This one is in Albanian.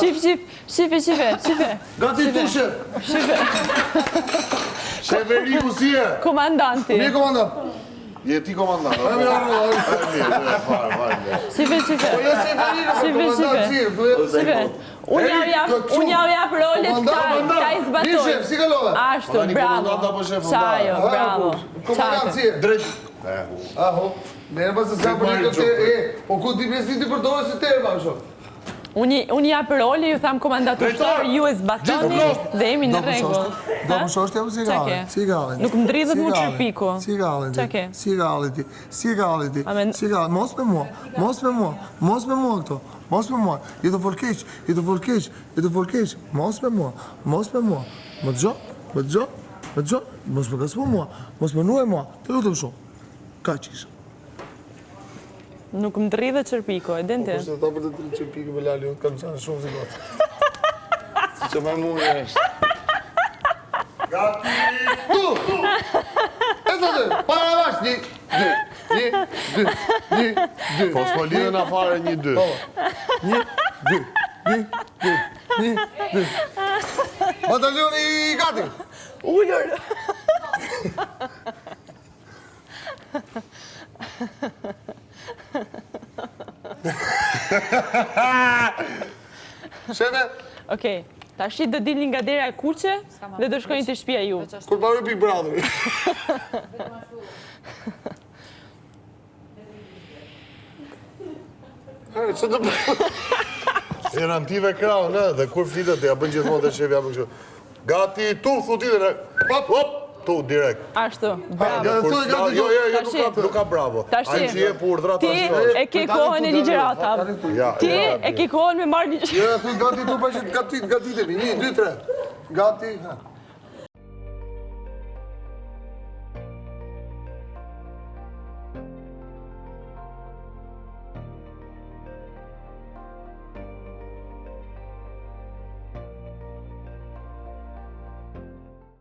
Shife. Gati tu, shef. Sheferiu si e? Komandanti. Mi e komandant. Je ti komandant. Shife. Unë jau jap rolet ka i zbatoj. Mi shef, si kalove? Ashtu, bravo. Qajo, bravo. Komandant si e? Drejt. Aho. Ne pas se sa për një këtë po ku ti pjesë ti përdojë si te e bashkë? Unë jap roli, ju tham komandator, ju e zbatoni dhe jemi në rregull. Do më shoshtë jam si gale. Nuk më dridhët mu qërpiku. Si gale ti. Mos me mua këto. Mos me mua. Je të folkeq. Mos me mua. Më të gjo. Mos me kasmu mua. Mos me nuaj mua. Të lutëm shumë. Ka që isha. Nuk më dridhët qërpiku, e din ti? Kështë të ta për të të qërpiku me lali, unë kam qanë shumë si gotë. Si që me mu e është. Gati tu! E të të, para vash, 2. Po s'po lidhën afare 1-2. 2. Batalioni i gati! Ullur! Shefe? Okej, tashi do dilni nga dera e kuqe dhe do shkojnë të shtëpia ju. Kur paru Big Brother. Që të përë? Erantive krau, në, dhe kur flitet, ja bën gjithmonë të shef, ja bën kështu. Gati tu, thuti dhe hop, tu, direkt. Ashtu, bravo. Jo, nuk ka bravo. Ai që je për urdhra Ti e ke kohën e ligjërata. Ti e ke kohën me marrë ligjërata. Ja, tu gati tu pa që gati të mi. 1, 2, 3. Gati, ha.